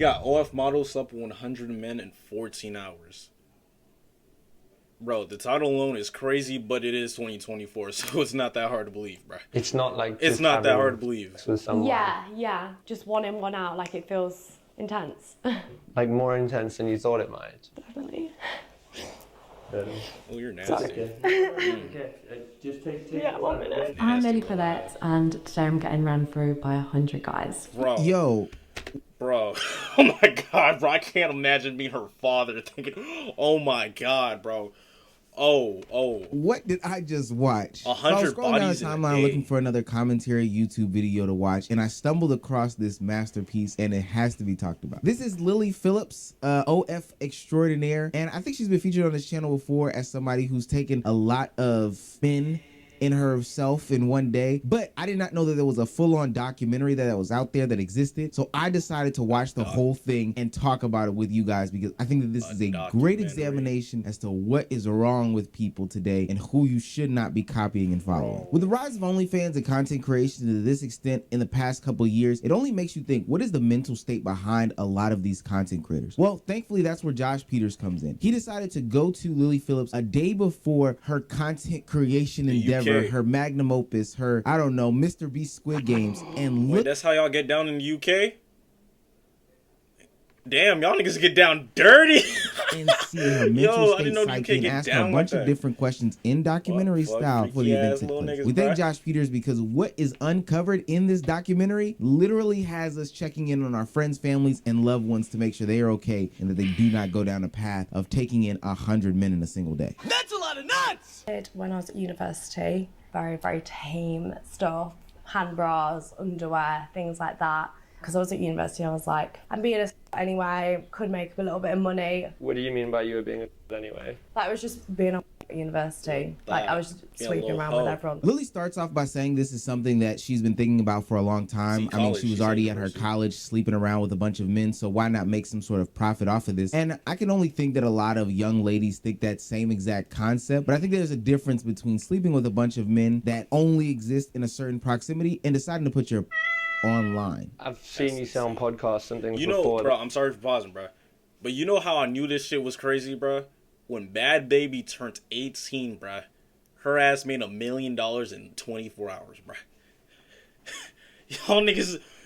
got OF models slept with 100 men in 14 hours. Bro, the title alone is crazy, but it is 2024, so it's not that hard to believe, bro. It's not like it's not that hard to believe. With someone. Yeah, just one in, one out. Like, it feels intense. Like more intense than you thought it might. Definitely. Oh, you're nasty. Okay. Just take 1 minute. I'm Lily Paulette, and today I'm getting ran through by 100 guys. Bro. Yo. Bro. Oh my god, bro. I can't imagine being her father thinking, oh my god, bro. Oh. What did I just watch? 100 so I was scrolling down the bodies in a timeline day. looking for another commentary YouTube video to watch, and I stumbled across this masterpiece, and it has to be talked about. This is Lily Phillips, OF extraordinaire, and I think she's been featured on this channel before as somebody who's taken a lot of spin in herself in one day, but I did not know that there was a full-on documentary that was out there that existed. So I decided to watch the whole thing and talk about it with you guys, because I think that this is a great examination as to what is wrong with people today and who you should not be copying and following. With the rise of OnlyFans and content creation to this extent in the past couple of years, it only makes you think, what is the mental state behind a lot of these content creators? Well, thankfully, that's where Josh Peters comes in. He decided to go to Lily Phillips a day before her content creation endeavor, her magnum opus, her, I don't know, Mr. Beast Squid Games, and Wait, that's how y'all get down in the UK? Damn, y'all niggas get down dirty. and see her mental state psyche and ask her a bunch of different questions in documentary style for the event took place. We thank Josh Peters because what is uncovered in this documentary literally has us checking in on our friends, families, and loved ones to make sure they are okay and that they do not go down a path of taking in 100 men in a single day. That's a lot of nuts! When I was at university, very, very tame stuff, hand bras, underwear, things like that. Because I was at university, I was like, I'm being a anyway, could make a little bit of money. What do you mean by you were being a anyway? Like, I was just being a at university. Like, I was just sweeping around with everyone. Lily starts off by saying this is something that she's been thinking about for a long time. I mean, she was already at her college sleeping around with a bunch of men, so why not make some sort of profit off of this? And I can only think that a lot of young ladies think that same exact concept, but I think there's a difference between sleeping with a bunch of men that only exist in a certain proximity and deciding to put your online. I've seen you say on podcasts and things before. You know, bro, I'm sorry for pausing, bro. But you know how I knew this shit was crazy, bro? When Bad Baby turned 18, bro, her ass made $1 million in 24 hours, bro.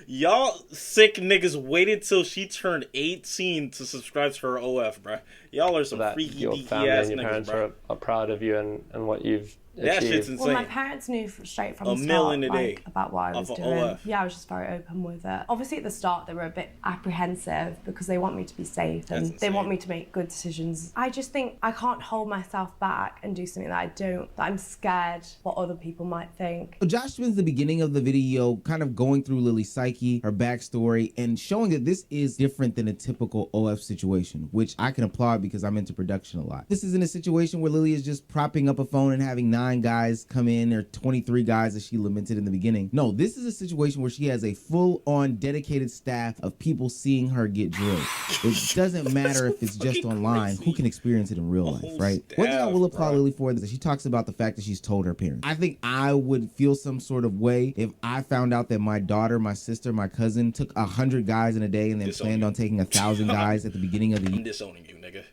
Y'all sick niggas waited till she turned 18 to subscribe to her OF, bro. Y'all are some freaky, deaky ass niggas, bro. Are proud of you and what you've that achieved. Shit's insane. Well, my parents knew straight from the start, like, about what I was doing. OF. Yeah, I was just very open with it. Obviously, at the start, they were a bit apprehensive because they want me to be safe and they want me to make good decisions. I just think I can't hold myself back and do something that I don't, that I'm scared what other people might think. So Josh spends the beginning of the video kind of going through Lily's psyche, her backstory, and showing that this is different than a typical OF situation, which I can applaud because I'm into production a lot. This isn't a situation where Lily is just propping up a phone and having 9 guys come in, or 23 guys as she lamented in the beginning. No, this is a situation where she has a full-on dedicated staff of people seeing her get drilled. It doesn't matter if it's just online. Who can experience it in real life, right? One thing I will applaud Lily for is that she talks about the fact that she's told her parents. I think I would feel some sort of way if I found out that my daughter, my sister, my cousin took 100 guys in a day and then planned on taking 1,000 guys at the beginning of the year. I'm disowning you, nigga.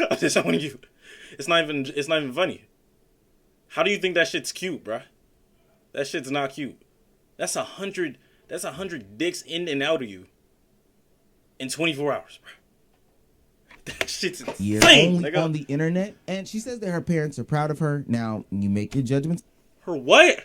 I'm disowning you. It's not even funny. How do you think that shit's cute, bruh? That shit's not cute. That's 100 dicks in and out of you in 24 hours, bruh. That shit's insane. Only on the internet, and she says that her parents are proud of her. Now, you make your judgments. Her what?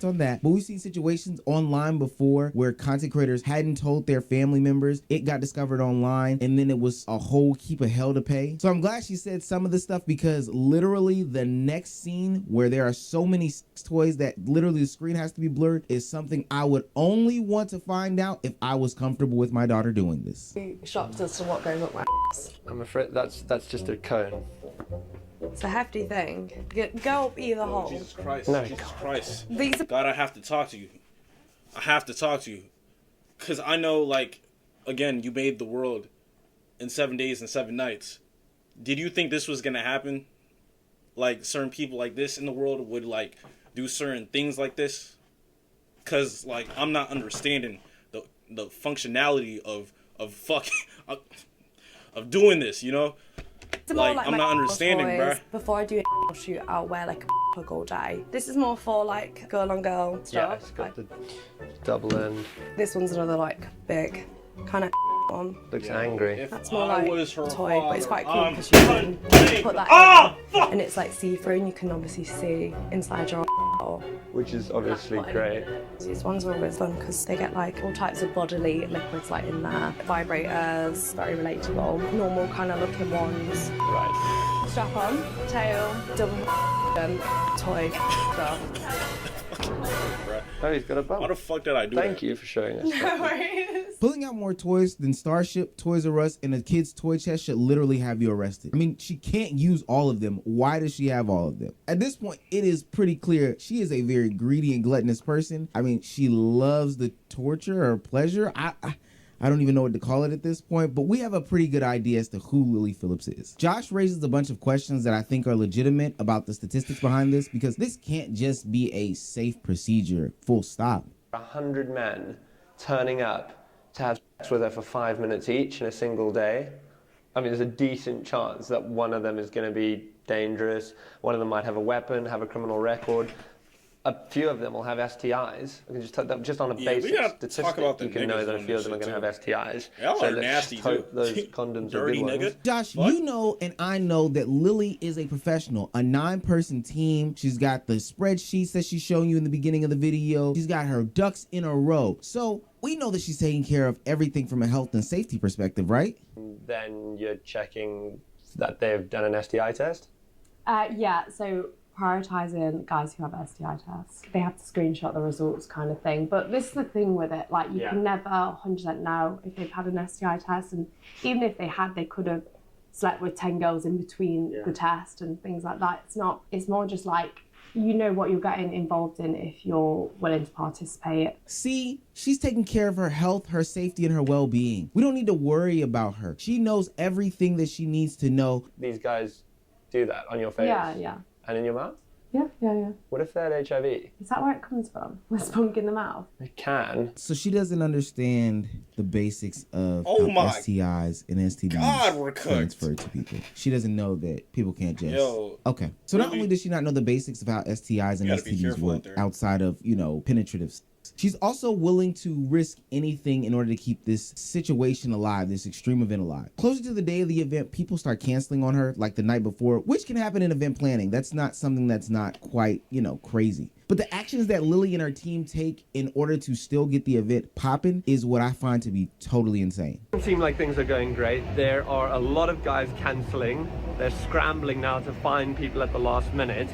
On that, but we've seen situations online before where content creators hadn't told their family members. It got discovered online, and then it was a whole heap of hell to pay. So I'm glad she said some of this stuff, because literally the next scene where there are so many sex toys that literally the screen has to be blurred is something I would only want to find out if I was comfortable with my daughter doing this. Shocked as to what goes up my ass. I'm afraid that's just a cone. It's a hefty thing. Go up either hole. Jesus Christ. No. Jesus Christ. These are... God, I have to talk to you. I have to talk to you. Because I know, like, again, you made the world in 7 days and 7 nights. Did you think this was going to happen? Like, certain people like this in the world would, like, do certain things like this? Because, like, I'm not understanding the functionality of fucking of doing this, you know? It's more Like, I'm my not understanding, toys. bruh. Before I do a shoot, I'll wear like a plug all day. This is more for like girl on girl Yeah, stuff. it's got Like, the double end. this one's another like big kind of one. Looks angry. If That's more I like was her toy, but it's father, quite cool I'm because you can hunting. put that Ah, in, fuck! and it's like see-through, and you can obviously see inside your. Which is obviously great. These ones are always fun because they get like all types of bodily liquids like in there. Vibrators, very relatable. Normal kind of looking ones. Right. Strap on, tail, double toy stuff. Oh, he's got a bump. How the fuck did I do Thank that? you for showing us. No worries. Pulling out more toys than Starship, Toys R Us, and a kid's toy chest should literally have you arrested. I mean, she can't use all of them. Why does she have all of them? At this point, it is pretty clear she is a very greedy and gluttonous person. I mean, she loves the torture or pleasure. I don't even know what to call it at this point, but we have a pretty good idea as to who Lily Phillips is. Josh raises a bunch of questions that I think are legitimate about the statistics behind this, because this can't just be a safe procedure, full stop. 100 men turning up to have sex with her for 5 minutes each in a single day. I mean, there's a decent chance that one of them is going to be dangerous. One of them might have a weapon, have a criminal record. A few of them will have STIs. We can just on a Yeah, we basic gotta statistic, talk about the you can know niggas that a on few this of them are shit, going to have STIs. Y'all so are let's nasty, just hope too. those condoms Dirty are good nigga. ones. Josh, What? you know and I know that Lily is a professional, a 9-person team. She's got the spreadsheets that she's showing you in the beginning of the video. She's got her ducks in a row. So we know that she's taking care of everything from a health and safety perspective, right? Then you're checking that they've done an STI test. Yeah, so prioritizing guys who have STI tests. They have to screenshot the results kind of thing. But this is the thing with it, like you can never 100% know if they've had an STI test, and even if they had, they could have slept with 10 girls in between the test and things like that. It's more just like, you know what you're getting involved in if you're willing to participate. See, she's taking care of her health, her safety, and her well-being. We don't need to worry about her. She knows everything that she needs to know. These guys do that on your face. Yeah. And in your mouth? Yeah. What if they had HIV? Is that where it comes from? With spunk in the mouth? It can. So she doesn't understand the basics of Oh how my STIs and STDs God, we're cooked. transfer to people. She doesn't know that people can't just... Yo, Okay. So not really? only does she not know the basics of how STIs and You gotta be STDs careful out work there. outside of, penetrative sex, she's also willing to risk anything in order to keep this situation alive, this extreme event alive. Closer to the day of the event, people start canceling on her like the night before, which can happen in event planning. That's not something that's not quite, crazy. But the actions that Lily and her team take in order to still get the event popping is what I find to be totally insane. Doesn't seem like things are going great. There are a lot of guys cancelling. They're scrambling now to find people at the last minute.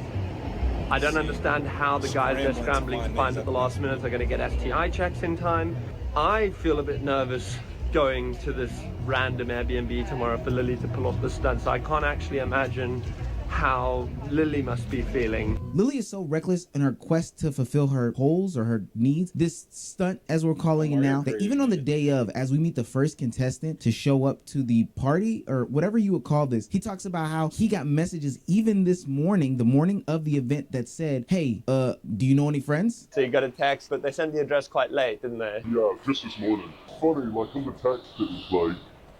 I don't understand how the guys they're scrambling to find at the last minute are going to get STI checks in time. I feel a bit nervous going to this random Airbnb tomorrow for Lily to pull off the stunt, so I can't actually imagine how Lily must be feeling. Lily is so reckless in her quest to fulfill her goals or her needs, this stunt, as we're calling it now, that even on the day of, as we meet the first contestant to show up to the party, or whatever you would call this, he talks about how he got messages even this morning, the morning of the event, that said, hey, do you know any friends? So you got a text, but they sent the address quite late, didn't they? Yeah, just this morning. Funny, like on the text it was like,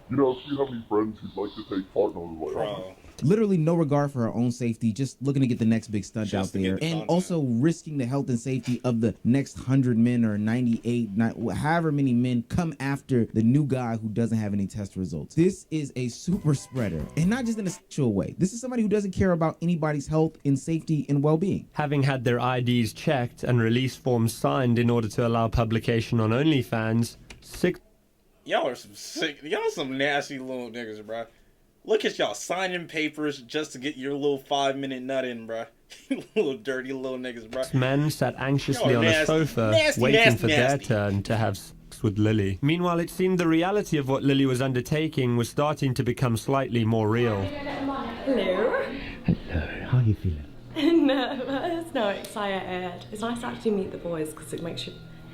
if you have any friends who'd like to take part, and I was like, bro. Literally no regard for her own safety, just looking to get the next big stunt Just out to get there, the and content. also risking the health and safety of the next 100 men or 98, however many men come after the new guy who doesn't have any test results. This is a super spreader, and not just in a sexual way. This is somebody who doesn't care about anybody's health and safety and well-being. Having had their IDs checked and release forms signed in order to allow publication on OnlyFans, Y'all are some sick. Y'all some nasty little niggas, bro. Look at y'all signing papers just to get your little 5-minute nut in, bro. Little dirty little niggas, bro. men sat anxiously You're on a nasty, sofa, nasty, waiting nasty, for their nasty. turn to have sex with Lily. Meanwhile, it seemed the reality of what Lily was undertaking was starting to become slightly more real. Hello. Hello, how are you feeling? Nervous, no, excited. It's nice to actually meet the boys because it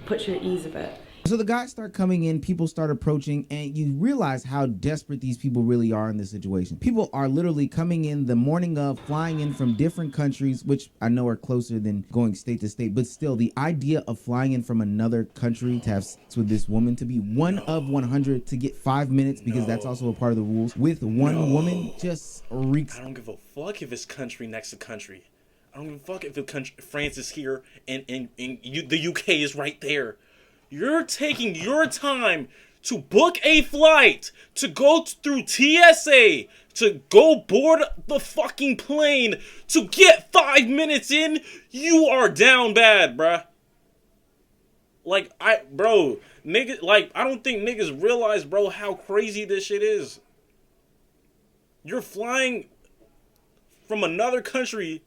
puts you at ease a bit. So the guys start coming in, people start approaching, and you realize how desperate these people really are in this situation. People are literally coming in the morning of, flying in from different countries, which I know are closer than going state to state, but still the idea of flying in from another country to have sex with this woman, to be one of 100, to get 5 minutes, because that's also a part of the rules, with one woman, just reeks. I don't give a fuck if it's country next to country. I don't give a fuck if France is here and the UK is right there. You're taking your time to book a flight, to go through TSA, to go board the fucking plane, to get 5 minutes in. You are down bad, bruh. Like, I don't think niggas realize, bro, how crazy this shit is. You're flying from another country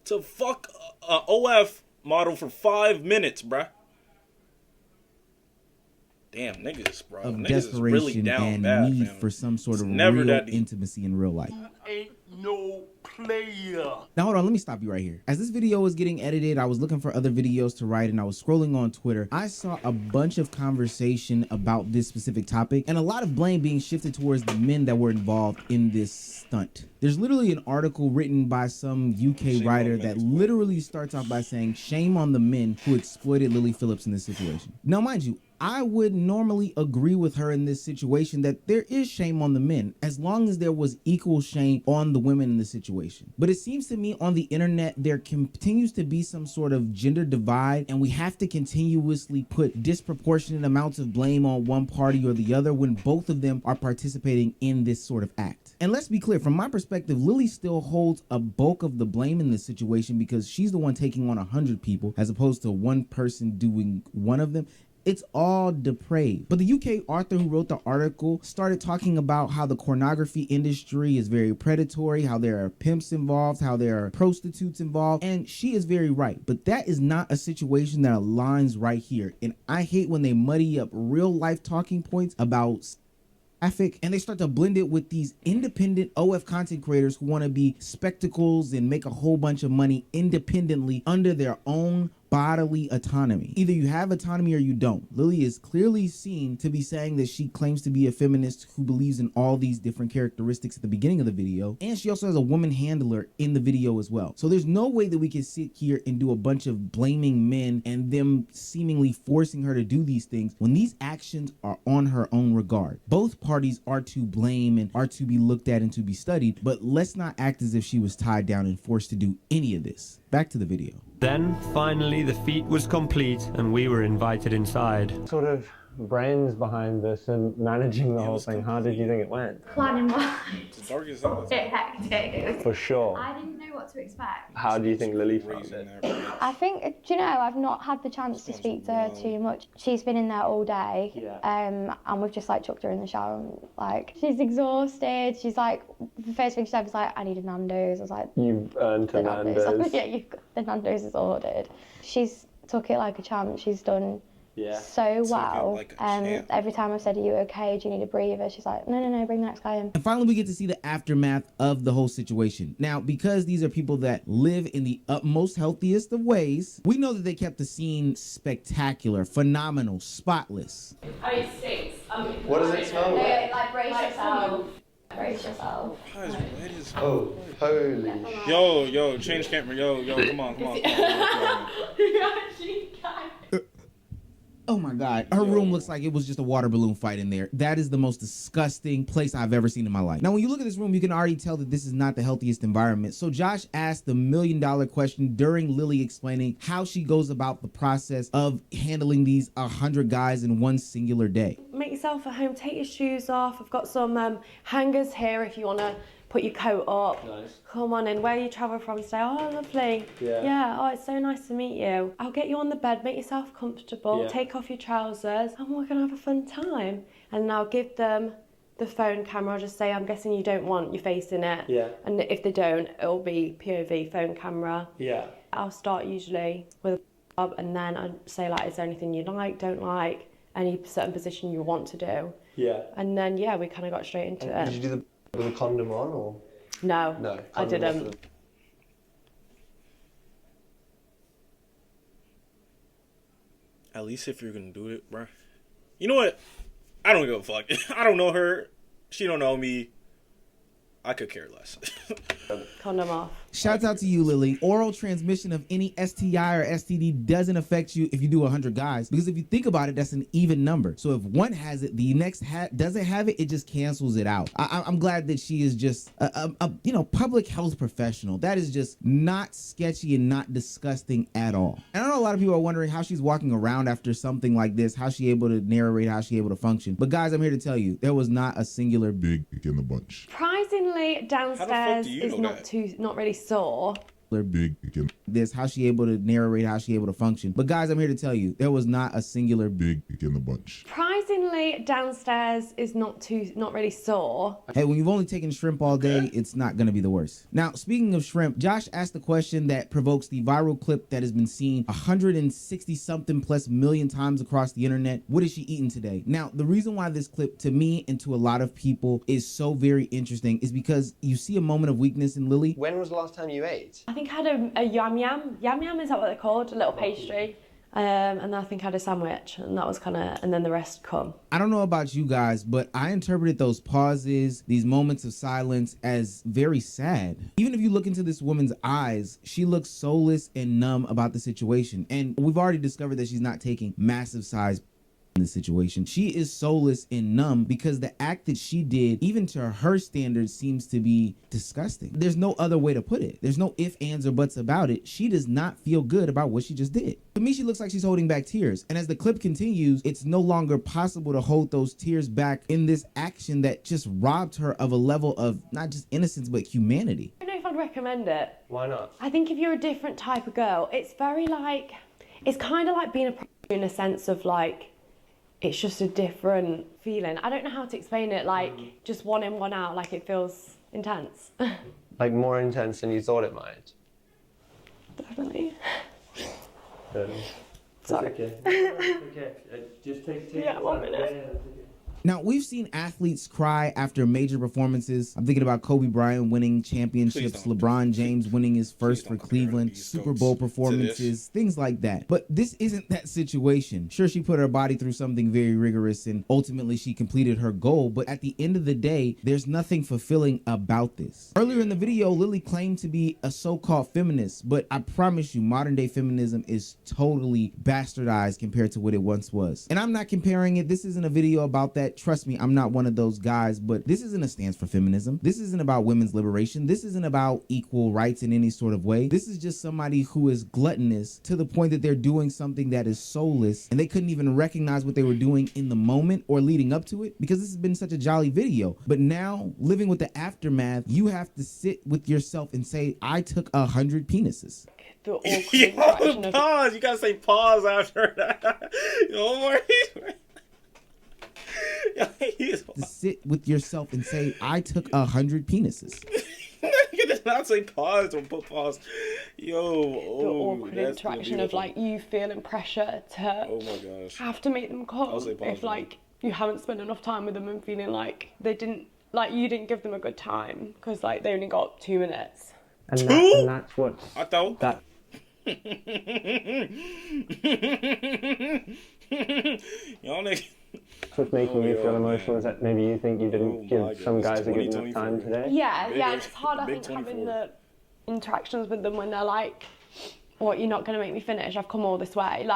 to fuck a OF model for 5 minutes, bruh. Damn, niggas, bro. Of Niggas desperation is really down and bad, need fam. for some sort of never real that deep. intimacy in real life. Ain't no player. Now hold on, let me stop you right here. As this video was getting edited, I was looking for other videos to write and I was scrolling on Twitter. I saw a bunch of conversation about this specific topic and a lot of blame being shifted towards the men that were involved in this stunt. There's literally an article written by some UK writer that literally starts off by saying, shame on the men who exploited Lily Phillips in this situation. Now mind you, I would normally agree with her in this situation that there is shame on the men as long as there was equal shame on the women in the situation. But it seems to me on the internet there continues to be some sort of gender divide and we have to continuously put disproportionate amounts of blame on one party or the other when both of them are participating in this sort of act. And let's be clear, from my perspective, Lily still holds a bulk of the blame in this situation because she's the one taking on 100 people as opposed to one person doing one of them. It's all depraved. But the UK author who wrote the article started talking about how the pornography industry is very predatory, how there are pimps involved, how there are prostitutes involved, and she is very right. But that is not a situation that aligns right here. And I hate when they muddy up real life talking points about traffic and they start to blend it with these independent OF content creators who want to be spectacles and make a whole bunch of money independently under their own bodily autonomy. Either you have autonomy or you don't. Lily is clearly seen to be saying that she claims to be a feminist who believes in all these different characteristics at the beginning of the video, and she also has a woman handler in the video as well. So there's no way that we can sit here and do a bunch of blaming men and them seemingly forcing her to do these things when these actions are on her own regard. Both parties are to blame and are to be looked at and to be studied, but let's not act as if she was tied down and forced to do any of this. Back to the video. Then, finally, the feat was complete and we were invited inside. Sort of brains behind this and managing the whole thing. How did you think it went? Planning wise, It's dark as hell. a bit hectic. It was, For sure. I didn't know what to expect. How do you think Lily found it? I think, do you know, I've not had the chance to speak to her too much. She's been in there all day, and we've just like chucked her in the shower. And, like, she's exhausted. She's like, the first thing she said was like, I need a Nando's. I was like, You've earned a Nando's. Yeah, the Nando's is ordered. She's took it like a champ. She's done so well. Like every time I've said, are you okay? Do you need a breather? She's like, no, bring the next guy in. And finally, we get to see the aftermath of the whole situation. Now, because these are people that live in the utmost healthiest of ways, we know that they kept the scene spectacular, phenomenal, spotless. Oh, it stinks. What does it smell like? Like, brace yourself. Brace yourself. Oh, holy Yo, change camera. Yo, come on. You actually can. Oh my God, her room looks like it was just a water balloon fight in there. That is the most disgusting place I've ever seen in my life. Now, when you look at this room, you can already tell that this is not the healthiest environment. So Josh asked the $1 million question during Lily explaining how she goes about the process of handling these 100 guys in one singular day. Make yourself at home, take your shoes off. I've got some hangers here if you want to put your coat up. Nice. Come on in. Where you travel from today? Oh, lovely. Yeah. Oh, it's so nice to meet you. I'll get you on the bed, make yourself comfortable, take off your trousers, and we're going to have a fun time. And I'll give them the phone camera. I'll just say, I'm guessing you don't want your face in it. Yeah. And if they don't, it'll be POV phone camera. Yeah. I'll start usually with a job, and then I'd say, like, is there anything you like, don't like, any certain position you want to do? Yeah. And then, yeah, we kind of got straight into it. Did you do the with a condom on or? No, No, I didn't. off. At least if you're gonna do it, bro. You know what? I don't give a fuck. I don't know her. She don't know me. I could care less. Condom off. Shouts out to you, Lily. Oral transmission of any STI or STD doesn't affect you if you do 100 guys, because if you think about it, that's an even number. So if one has it, the next doesn't have it, it just cancels it out. I'm glad that she is just a public health professional. That is just not sketchy and not disgusting at all. And I know a lot of people are wondering how she's walking around after something like this, how she able to narrate, how she able to function. But guys, I'm here to tell you, there was not a singular big in the bunch. Surprisingly, downstairs is not really sore. Big this, how she able to narrate, how she able to function. But guys, I'm here to tell you, there was not a singular big in the bunch. Surprisingly, downstairs is not really sore. Hey, when you've only taken shrimp all day, it's not going to be the worst. Now, speaking of shrimp, Josh asked the question that provokes the viral clip that has been seen 160 something plus million times across the internet. What is she eating today? Now, the reason why this clip to me and to a lot of people is so very interesting is because you see a moment of weakness in Lily. When was the last time you ate? I think I had a yam yam. Yam yam, is that what they're called? A little pastry. And I think I had a sandwich, and that was and then the rest come. I don't know about you guys, but I interpreted those pauses, these moments of silence, as very sad. Even if you look into this woman's eyes, she looks soulless and numb about the situation. And we've already discovered that she's not taking massive size in this situation. She is soulless and numb because the act that she did, even to her standards, seems to be disgusting. There's no other way to put it. There's no ifs, ands, or buts about it. She does not feel good about what she just did. To me, she looks like she's holding back tears. And as the clip continues, it's no longer possible to hold those tears back in this action that just robbed her of a level of not just innocence, but humanity. I don't know if I'd recommend it. Why not? I think if you're a different type of girl, it's very it's kind of like being a prostitute in a sense of it's just a different feeling. I don't know how to explain it, just one in, one out, it feels intense. Like more intense than you thought it might? Definitely. Sorry. Okay. Okay. Just take 1 minute. Now, we've seen athletes cry after major performances. I'm thinking about Kobe Bryant winning championships, LeBron James winning his first for Cleveland, Super Bowl performances, things like that. But this isn't that situation. Sure, she put her body through something very rigorous and ultimately she completed her goal. But at the end of the day, there's nothing fulfilling about this. Earlier in the video, Lily claimed to be a so-called feminist, but I promise you, modern day feminism is totally bastardized compared to what it once was. And I'm not comparing it. This isn't a video about that. Trust me, I'm not one of those guys, but this isn't a stance for feminism. This isn't about women's liberation. This isn't about equal rights in any sort of way. This is just somebody who is gluttonous to the point that they're doing something that is soulless and they couldn't even recognize what they were doing in the moment or leading up to it because this has been such a jolly video. But now, living with the aftermath, you have to sit with yourself and say, I took 100 penises. Yo, pause. You gotta say pause after that. To sit with yourself and say, I took 100 penises. You did not say pause or put pause. The awkward interaction of you feeling pressure to have to make them come if you haven't spent enough time with them and feeling like they didn't you didn't give them a good time because they only got 2 minutes. And that's what I thought that. Y'all niggas. What's making you feel emotional is that maybe you think you didn't give some guys a good enough time today? Yeah, it's hard, I think, having the interactions with them when they're what, you're not going to make me finish? I've come all this way.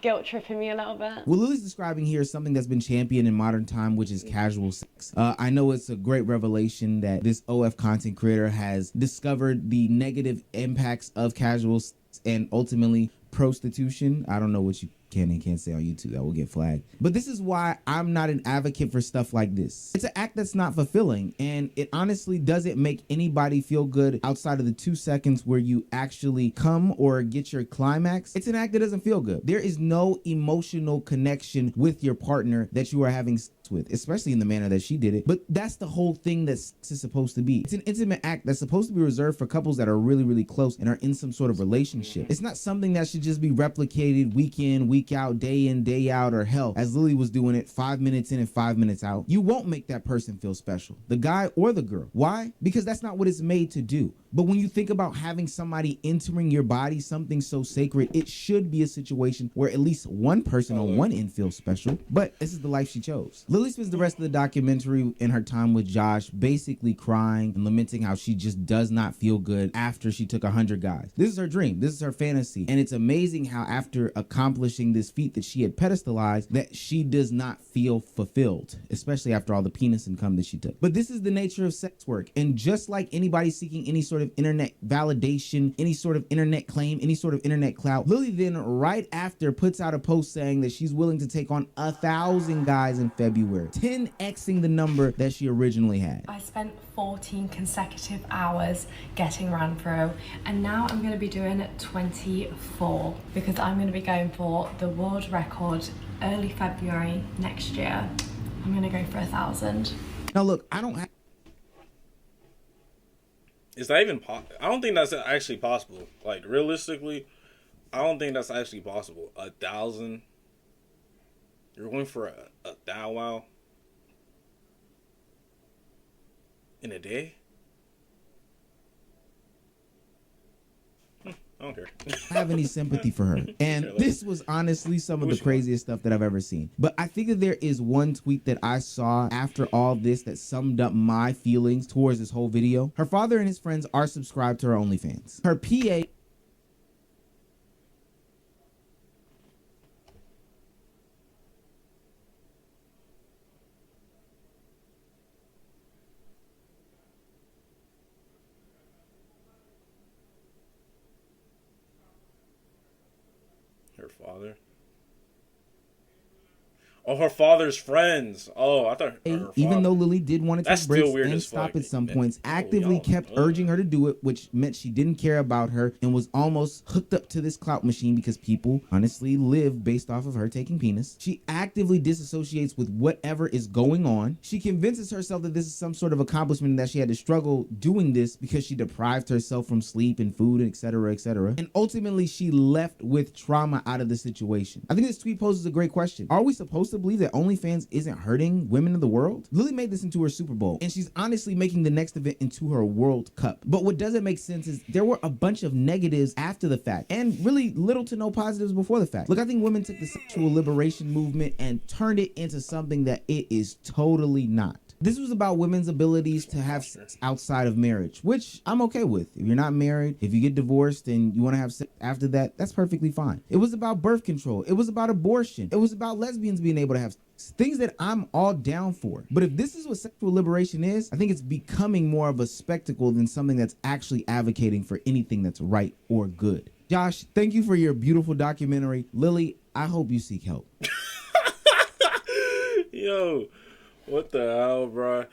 Guilt tripping me a little bit. What Lily's describing here is something that's been championed in modern time, which is casual sex. I know it's a great revelation that this OF content creator has discovered the negative impacts of casual sex and ultimately prostitution. I don't know what you can and can't say on YouTube. That will get flagged. But this is why I'm not an advocate for stuff like this. It's an act that's not fulfilling, and it honestly doesn't make anybody feel good outside of the 2 seconds where you actually come or get your climax. It's an act that doesn't feel good. There is no emotional connection with your partner that you are having sex with, especially in the manner that she did it. But that's the whole thing that sex is supposed to be. It's an intimate act that's supposed to be reserved for couples that are really, really close and are in some sort of relationship. It's not something that should just be replicated week in, week out, day in, day out, or hell, as Lily was doing it 5 minutes in and 5 minutes out. You won't make that person feel special, the guy or the girl. Why? Because that's not what it's made to do. But when you think about having somebody entering your body, something so sacred, it should be a situation where at least one person on one end feels special. But this is the life she chose. Lily spends the rest of the documentary in her time with Josh basically crying and lamenting how she just does not feel good after she took 100 guys. This is her dream. This is her fantasy. And it's amazing how after accomplishing this feat that she had pedestalized, that she does not feel fulfilled, especially after all the penis and cum that she took. But this is the nature of sex work. And just like anybody seeking any sort of internet validation, any sort of internet claim, any sort of internet clout, Lily then right after puts out a post saying that she's willing to take on 1,000 guys in February, 10xing the number that she originally had. I spent 14 consecutive hours getting ran through, and now I'm going to be doing 24 because I'm going to be going for the world record early February next year. I'm going to go for 1,000. Now look, I don't have... Is that even I don't think that's actually possible. Like, realistically, I don't think that's actually possible. 1,000? You're going for a thou wow? In a day? I don't care. I have any sympathy for her. And this was honestly some of the craziest stuff that I've ever seen. But I think that there is one tweet that I saw after all this that summed up my feelings towards this whole video. Her father and his friends are subscribed to her OnlyFans. Her PA... Her father? Oh, her father's friends. Oh, I thought her even though Lily did want to That's take breaks still weird and as stop fuck, at some man. points, actively kept urging her to do it, which meant she didn't care about her and was almost hooked up to this clout machine because people honestly live based off of her taking penis. She actively disassociates with whatever is going on. She convinces herself that this is some sort of accomplishment and that she had to struggle doing this because she deprived herself from sleep and food, etc., etc. And ultimately, she left with trauma out of the situation. I think this tweet poses a great question. Are we supposed to believe that OnlyFans isn't hurting women in the world? Lily made this into her Super Bowl, and she's honestly making the next event into her World Cup. But what doesn't make sense is there were a bunch of negatives after the fact, and really little to no positives before the fact. Look, I think women took the sexual liberation movement and turned it into something that it is totally not. This was about women's abilities to have sex outside of marriage, which I'm okay with. If you're not married, if you get divorced and you want to have sex after that, that's perfectly fine. It was about birth control. It was about abortion. It was about lesbians being able to have sex. Things that I'm all down for. But if this is what sexual liberation is, I think it's becoming more of a spectacle than something that's actually advocating for anything that's right or good. Josh, thank you for your beautiful documentary. Lily, I hope you seek help. Yo. What the hell, bro?